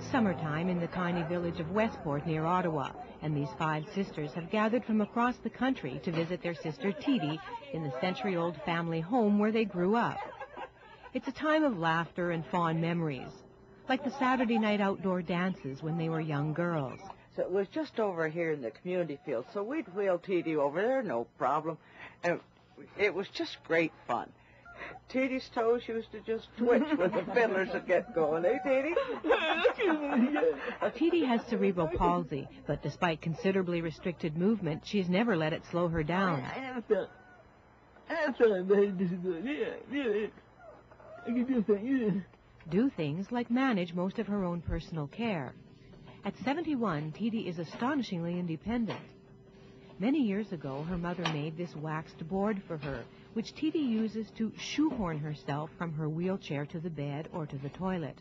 It's summertime in the tiny village of Westport near Ottawa, and these 5 sisters have gathered from across the country to visit their sister Teedy in the century-old family home where they grew up. It's a time of laughter and fond memories, like the Saturday night outdoor dances when they were young girls. So it was just over here in the community field, so we'd wheel Teedy over there, no problem, and it was just great fun. Teedy's toes used to just twitch when the fiddlers would get going, eh, Teedy? Teedy has cerebral palsy, but despite considerably restricted movement, she's never let it slow her down. I never felt very difficult. Yeah. I can do things. Do things like manage most of her own personal care. At 71, Teedy is astonishingly independent. Many years ago, her mother made this waxed board for her, which Teedy uses to shoehorn herself from her wheelchair to the bed or to the toilet.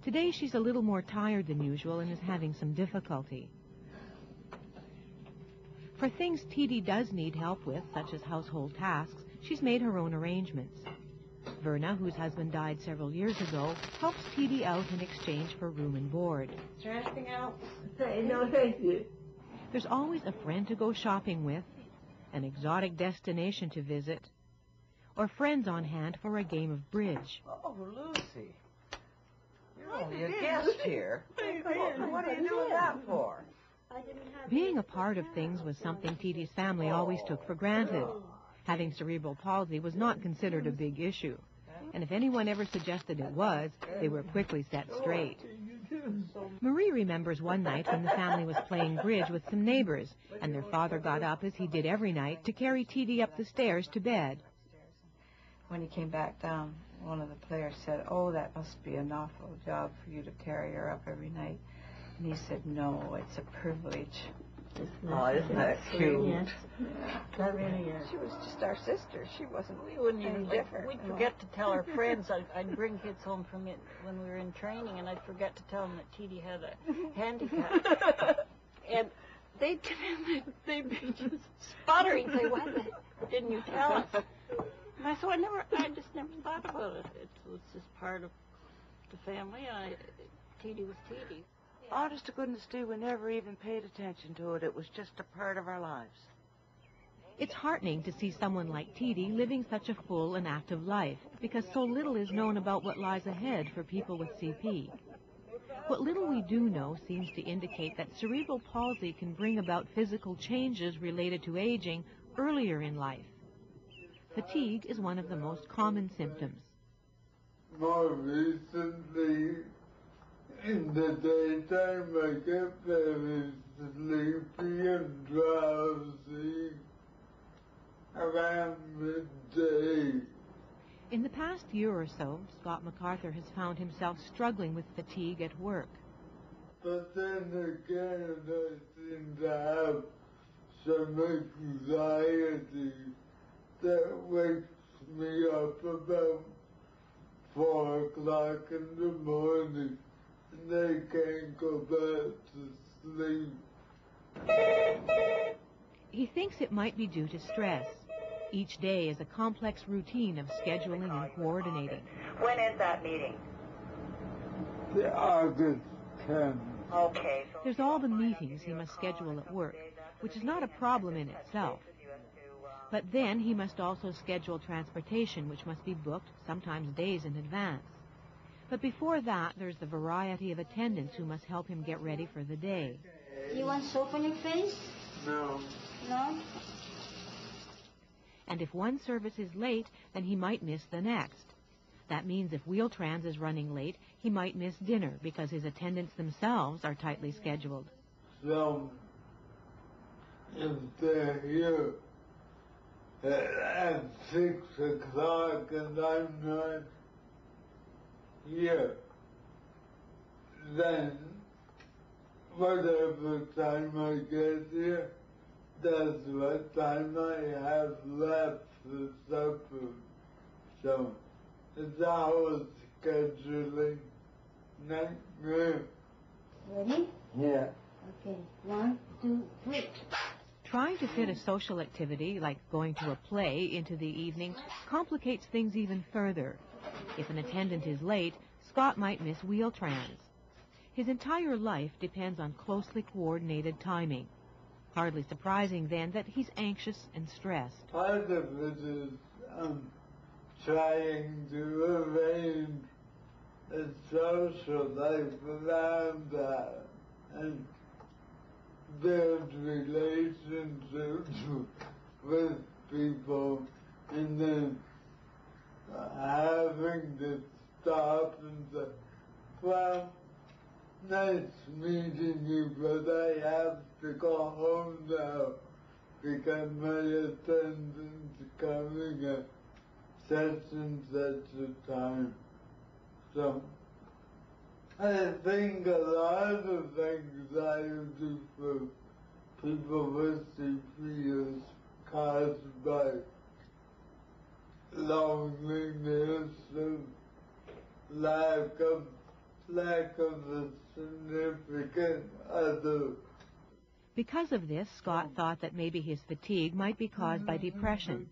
Today, she's a little more tired than usual and is having some difficulty. For things Teedy does need help with, such as household tasks, she's made her own arrangements. Verna, whose husband died several years ago, helps Teedy out in exchange for room and board. Is there anything else? No, thank you. There's always a friend to go shopping with, an exotic destination to visit, or friends on hand for a game of bridge. Oh, Lucy, you're only a guest here. What are you doing that for? Being a part of things was something Teedy's family always took for granted. Having cerebral palsy was not considered a big issue, and if anyone ever suggested it was, they were quickly set straight. Marie remembers one night when the family was playing bridge with some neighbors, and their father got up, as he did every night, to carry Teedy up the stairs to bed. When he came back down, one of the players said, "Oh, that must be an awful job for you to carry her up every night." And he said, "No, it's a privilege." Oh, isn't that cute? Yes. Yeah, that really is. She was just our sister. She wasn't We wouldn't even different. We'd forget to tell our friends. I'd bring kids home from it when we were in training, and I'd forget to tell them that Teedy had a handicap. And they'd come in, they'd be just sputtering, say, "Why didn't you tell us?" And I said, I just never thought about it. It was just part of the family. Teedy was Teedy. Honest to goodness, Steve, we never even paid attention to it. It was just a part of our lives. It's heartening to see someone like Teedy living such a full and active life, because so little is known about what lies ahead for people with CP. What little we do know seems to indicate that cerebral palsy can bring about physical changes related to aging earlier in life. Fatigue is one of the most common symptoms. More recently, in the daytime, I get very sleepy and drowsy around midday. In the past year or so, Scott MacArthur has found himself struggling with fatigue at work. But then again, I seem to have some anxiety that wakes me up about 4 o'clock in the morning. They can't go back to sleep. He thinks it might be due to stress. Each day is a complex routine of scheduling and coordinating. When is that meeting? The August 10th. Okay. So There's all the meetings he must schedule at work, which is not a problem in itself. But then he must also schedule transportation, which must be booked, sometimes days in advance. But before that, there's the variety of attendants who must help him get ready for the day. You want soap on your face? No. No? And if one service is late, then he might miss the next. That means if Wheel-Trans is running late, he might miss dinner because his attendants themselves are tightly scheduled. So, if they're here at 6 o'clock and I'm not here, then whatever time I get here, that's what time I have left for supper. So it's our scheduling nightmare. Ready? Yeah. Okay. 1, 2, 3. Trying to fit a social activity, like going to a play, into the evening complicates things even further. If an attendant is late, Scott might miss Wheel-Trans. His entire life depends on closely coordinated timing. Hardly surprising, then, that he's anxious and stressed. Part of it is trying to arrange a social life around that and build relationships with people, and then having to stop and say, well, nice meeting you, but I have to go home now because my attendant's coming at such and such a time. So I think a lot of things I do for people with CP is caused by loneliness and lack of a significant other. Because of this, Scott thought that maybe his fatigue might be caused by depression.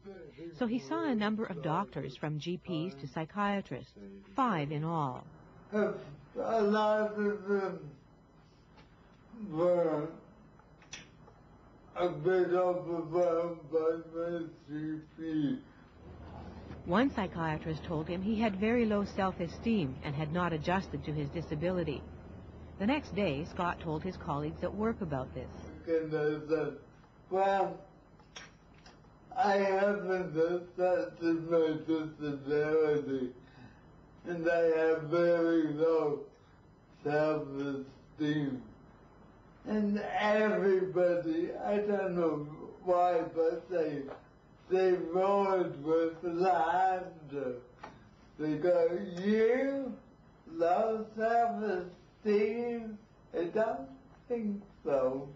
So he saw a number of doctors, from GPs to psychiatrists, 5 in all. A lot of them were a bit overwhelmed by my CP. One psychiatrist told him he had very low self-esteem and had not adjusted to his disability. The next day, Scott told his colleagues at work about this. And I said, well, I haven't accepted my disability, and I have very low self-esteem. And everybody, I don't know why, but they roared with laughter. They go, you low self-esteem? I don't think so.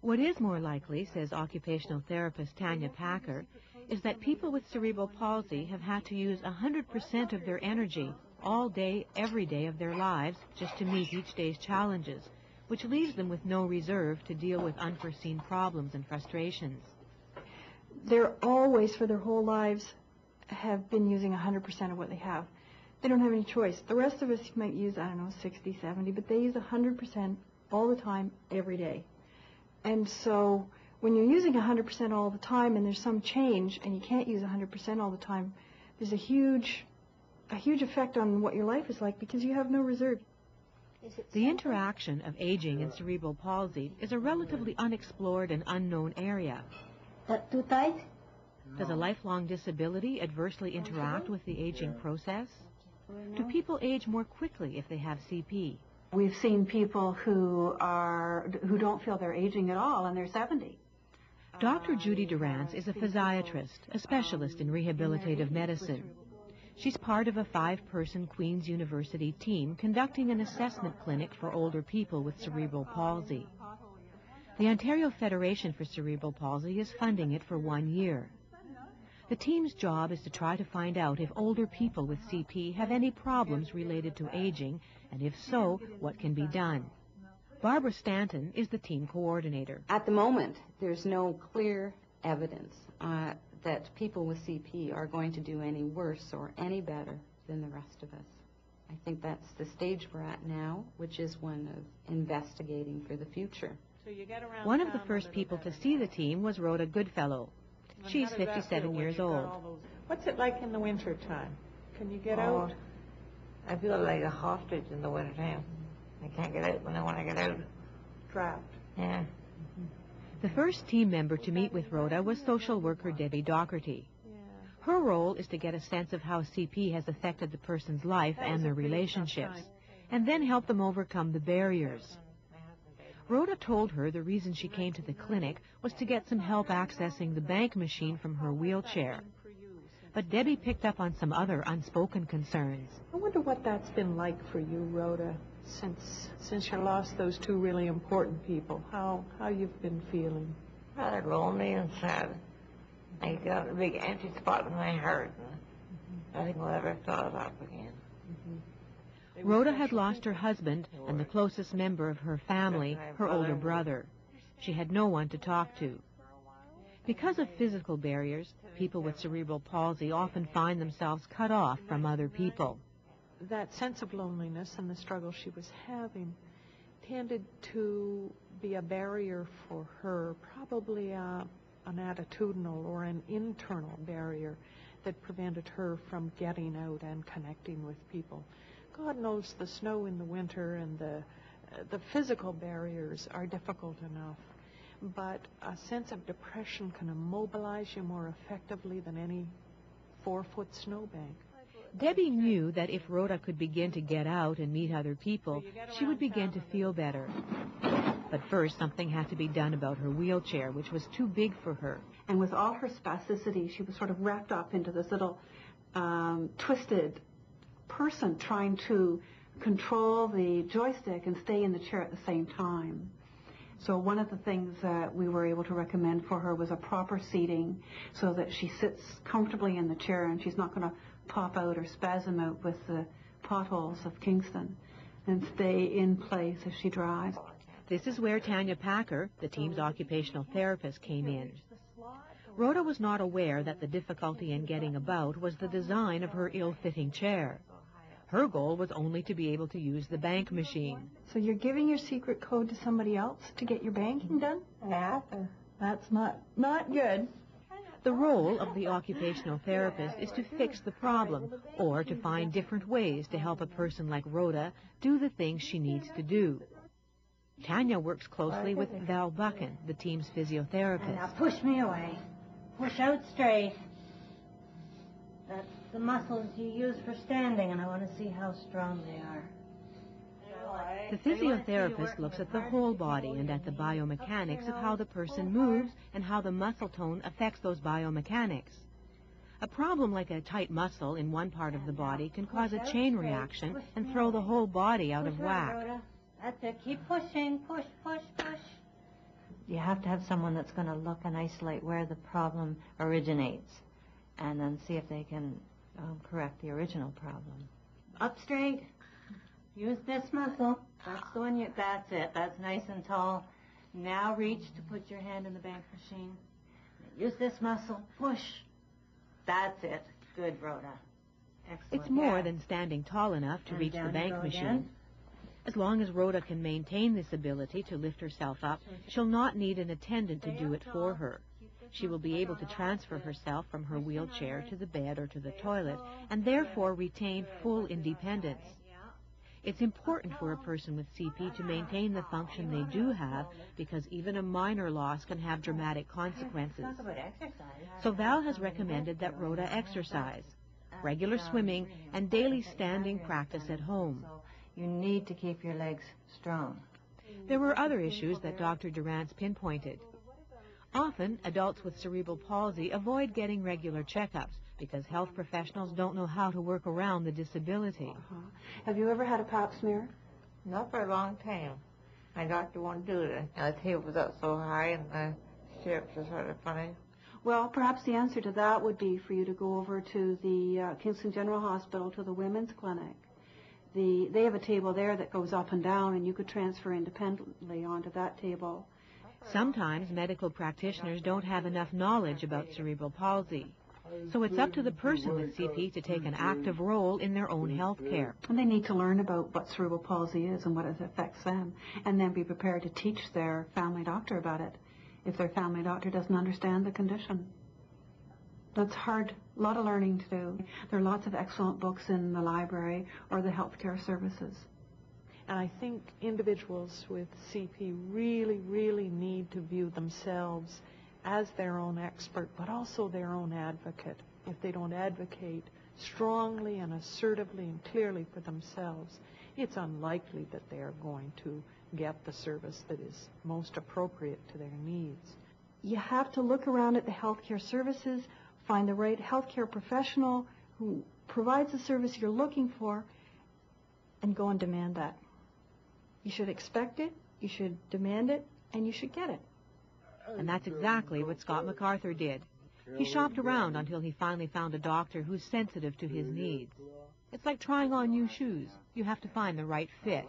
What is more likely, says occupational therapist Tanya Packer, is that people with cerebral palsy have had to use 100% of their energy all day, every day of their lives just to meet each day's challenges, which leaves them with no reserve to deal with unforeseen problems and frustrations. They're always, for their whole lives, have been using 100% of what they have. They don't have any choice. The rest of us might use, I don't know, 60, 70, but they use 100% all the time, every day. And so when you're using 100% all the time and there's some change and you can't use 100% all the time, there's a huge effect on what your life is like because you have no reserve. The interaction of aging and cerebral palsy is a relatively unexplored and unknown area. That too tight? Does a lifelong disability adversely interact with the aging process? Do people age more quickly if they have CP? We've seen people who don't feel they're aging at all, and they're 70. Dr. Judy Durrance is a physiatrist, a specialist in rehabilitative medicine. She's part of a 5-person Queen's University team conducting an assessment clinic for older people with cerebral palsy. The Ontario Federation for Cerebral Palsy is funding it for 1 year. The team's job is to try to find out if older people with CP have any problems related to aging, and if so, what can be done. Barbara Stanton is the team coordinator. At the moment, there's no clear evidence that people with CP are going to do any worse or any better than the rest of us. I think that's the stage we're at now, which is one of investigating for the future. One of the first people to see the team was Rhoda Goodfellow. She's 57 years old. What's it like in the winter time? Can you get out? I feel like a hostage in the winter time. I can't get out when I want to get out. Trapped. Yeah. The first team member to meet with Rhoda was social worker Debbie Docherty. Her role is to get a sense of how CP has affected the person's life and their relationships, and then help them overcome the barriers. Rhoda told her the reason she came to the clinic was to get some help accessing the bank machine from her wheelchair. But Debbie picked up on some other unspoken concerns. I wonder what that's been like for you, Rhoda, since you lost those 2 really important people. How you've been feeling? Rather lonely and sad. I got a big empty spot in my heart, and I think I'll ever fill it up again. Rhoda had lost her husband and the closest member of her family, her older brother. She had no one to talk to. Because of physical barriers, people with cerebral palsy often find themselves cut off from other people. that sense of loneliness and the struggle she was having tended to be a barrier for her, probably an attitudinal or an internal barrier that prevented her from getting out and connecting with people. God knows the snow in the winter and the physical barriers are difficult enough, but a sense of depression can immobilize you more effectively than any 4-foot snowbank. Debbie knew that if Rhoda could begin to get out and meet other people, she would begin to feel better. But first, something had to be done about her wheelchair, which was too big for her. And with all her spasticity, she was sort of wrapped up into this little twisted person trying to control the joystick and stay in the chair at the same time. So one of the things that we were able to recommend for her was a proper seating so that she sits comfortably in the chair and she's not going to pop out or spasm out with the potholes of Kingston, and stay in place as she drives. This is where Tanya Packer, the team's occupational therapist, came in. Rhoda was not aware that the difficulty in getting about was the design of her ill-fitting chair. Her goal was only to be able to use the bank machine. So you're giving your secret code to somebody else to get your banking done? Yeah. That's not good. The role of the occupational therapist is to fix the problem or to find different ways to help a person like Rhoda do the things she needs to do. Tanya works closely with Val Buchan, the team's physiotherapist. Now push me away. Push out straight. That's the muscles you use for standing, and I want to see how strong they are. The physiotherapist looks at the whole body and at the biomechanics of how the person moves and how the muscle tone affects those biomechanics. A problem like a tight muscle in one part of the body can cause a chain reaction and throw the whole body out of whack. That's it. Keep pushing. Push, push, push. You have to have someone that's going to look and isolate where the problem originates and then see if they can correct the original problem. Up straight. Use this muscle. That's the one that's it. That's nice and tall. Now reach to put your hand in the bank machine. Use this muscle. Push. That's it. Good, Rhoda. Excellent. It's more than standing tall enough to reach the bank machine. Again. As long as Rhoda can maintain this ability to lift herself up, she'll not need an attendant to do it for her. She will be able to transfer herself from her wheelchair to the bed or to the toilet and therefore retain full independence. It's important for a person with CP to maintain the function they do have because even a minor loss can have dramatic consequences. So Val has recommended that Rhoda exercise, regular swimming, and daily standing practice at home. You need to keep your legs strong. There were other issues that Dr. Durant's pinpointed. Often, adults with cerebral palsy avoid getting regular checkups because health professionals don't know how to work around the disability. Have you ever had a pap smear? Not for a long time. My doctor won't do it. And the table was up so high and the shapes were sort of funny. Well, perhaps the answer to that would be for you to go over to the Kingston General Hospital, to the women's clinic. They have a table there that goes up and down, and you could transfer independently onto that table. Sometimes medical practitioners don't have enough knowledge about cerebral palsy. So it's up to the person with CP to take an active role in their own health care. And they need to learn about what cerebral palsy is and what it affects them, and then be prepared to teach their family doctor about it if their family doctor doesn't understand the condition. That's hard, a lot of learning to do. There are lots of excellent books in the library or the healthcare services. And I think individuals with CP really, really need to view themselves as their own expert, but also their own advocate. If they don't advocate strongly and assertively and clearly for themselves, it's unlikely that they are going to get the service that is most appropriate to their needs. You have to look around at the healthcare services, find the right healthcare professional who provides the service you're looking for, and go and demand that. You should expect it, you should demand it, and you should get it. And that's exactly what Scott MacArthur did. He shopped around until he finally found a doctor who's sensitive to his needs. It's like trying on new shoes. You have to find the right fit.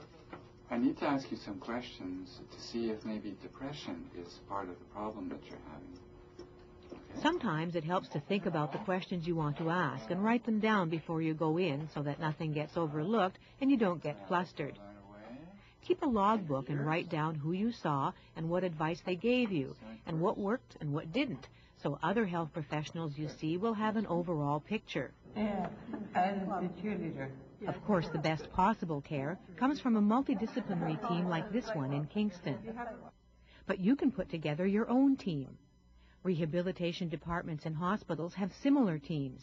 I need to ask you some questions to see if maybe depression is part of the problem that you're having. Sometimes it helps to think about the questions you want to ask and write them down before you go in so that nothing gets overlooked and you don't get flustered. Keep a logbook and write down who you saw and what advice they gave you and what worked and what didn't, so other health professionals you see will have an overall picture. Yeah, and the cheerleader. Of course, the best possible care comes from a multidisciplinary team like this one in Kingston. But you can put together your own team. Rehabilitation departments in hospitals have similar teams,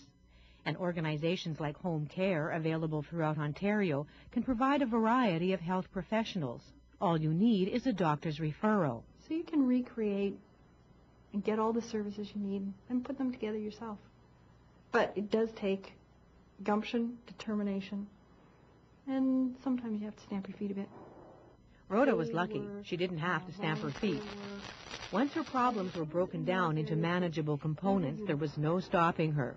and organizations like Home Care, available throughout Ontario, can provide a variety of health professionals. All you need is a doctor's referral. So you can recreate and get all the services you need and put them together yourself. But it does take gumption, determination, and sometimes you have to stamp your feet a bit. Rhoda was lucky. She didn't have to stamp her feet. Once her problems were broken down into manageable components, there was no stopping her.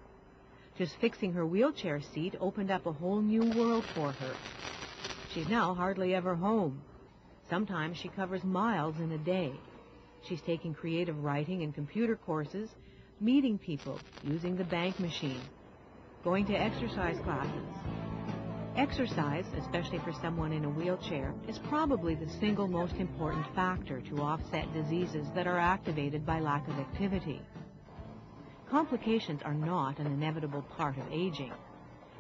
Just fixing her wheelchair seat opened up a whole new world for her. She's now hardly ever home. Sometimes she covers miles in a day. She's taking creative writing and computer courses, meeting people, using the bank machine, going to exercise classes. Exercise, especially for someone in a wheelchair, is probably the single most important factor to offset diseases that are activated by lack of activity. Complications are not an inevitable part of aging.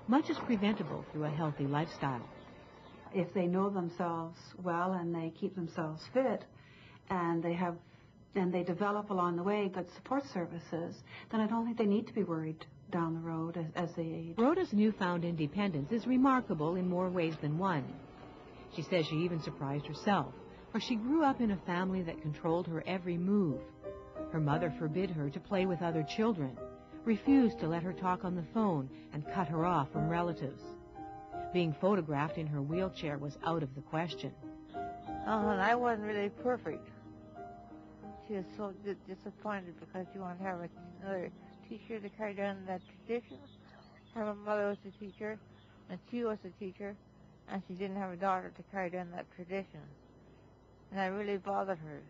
Much is preventable through a healthy lifestyle. If they know themselves well and they keep themselves fit and they develop along the way good support services, then I don't think they need to be worried down the road as they age. Rhoda's newfound independence is remarkable in more ways than one. She says she even surprised herself, for she grew up in a family that controlled her every move. Her mother forbid her to play with other children, refused to let her talk on the phone, and cut her off from relatives. Being photographed in her wheelchair was out of the question. Oh, and I wasn't really perfect. She was so disappointed because she wanted to have another teacher to carry down that tradition. Her mother was a teacher, and she was a teacher, and she didn't have a daughter to carry down that tradition. And that really bothered her.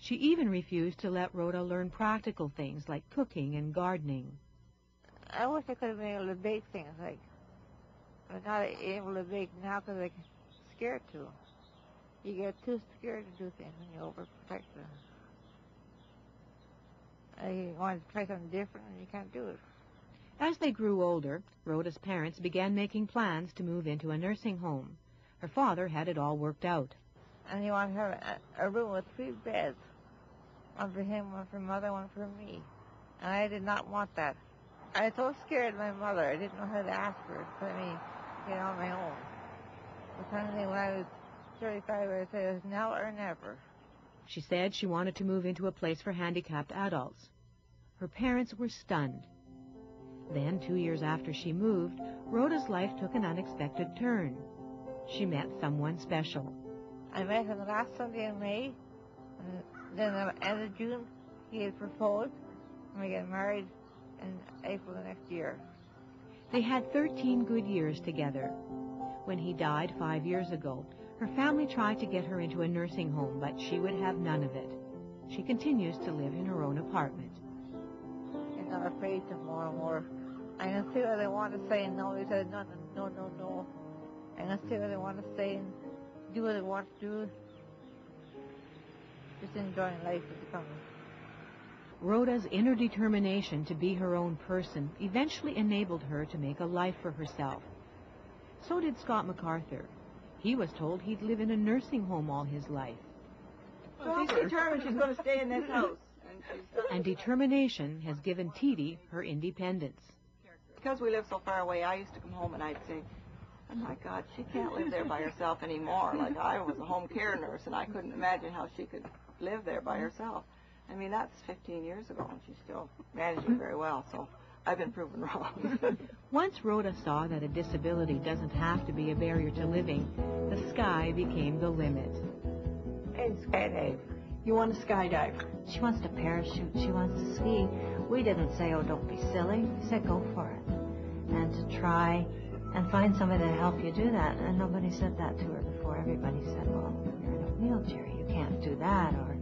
She even refused to let Rhoda learn practical things like cooking and gardening. I wish I could have been able to bake things like, but not able to bake now because I'm scared to. You get too scared to do things when you overprotect them. You want to try something different and you can't do it. As they grew older, Rhoda's parents began making plans to move into a nursing home. Her father had it all worked out. And you want to have a room with 3 beds. One for him, one for mother, one for me. And I did not want that. I was so scared of my mother. I didn't know how to ask her to let me get on my own. The kind of thing when I was 35, I said it was now or never. She said she wanted to move into a place for handicapped adults. Her parents were stunned. Then, 2 years after she moved, Rhoda's life took an unexpected turn. She met someone special. I met him last Sunday in May, and then at the end of June, he had proposed, and we got married in April the next year. They had 13 good years together. When he died 5 years ago, her family tried to get her into a nursing home, but she would have none of it. She continues to live in her own apartment. I'm not afraid to more and more. I can see what they want to say, and no, they said no, no, no, no. I can see what they want to say and do what they want to do. Just enjoying life as it comes. Rhoda's inner determination to be her own person eventually enabled her to make a life for herself. So did Scott MacArthur. He was told he'd live in a nursing home all his life. So she's determined she's going to stay in this house. And determination has given Teedy her independence. Because we live so far away, I used to come home and I'd say, oh my God, she can't live there by herself anymore. Like, I was a home care nurse and I couldn't imagine how she could live there by herself. I mean, that's 15 years ago and she's still managing very well, so I've been proven wrong. Once Rhoda saw that a disability doesn't have to be a barrier to living, the sky became the limit. And skydive. You want to skydive. She wants to parachute. She wants to ski. We didn't say, oh, don't be silly. We said, go for it. And to try and find somebody to help you do that. And nobody said that to her before. Everybody said, well, you're in a wheelchair. You can't do that. Or,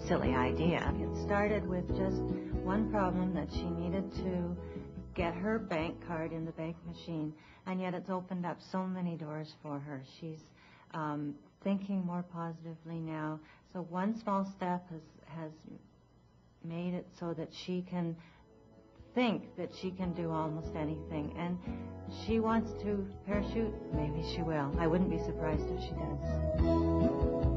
silly idea. It started with just one problem, that she needed to get her bank card in the bank machine, and yet it's opened up so many doors for her. She's thinking more positively now. So one small step has made it so that she can think that she can do almost anything. And she wants to parachute, maybe she will. I wouldn't be surprised if she does.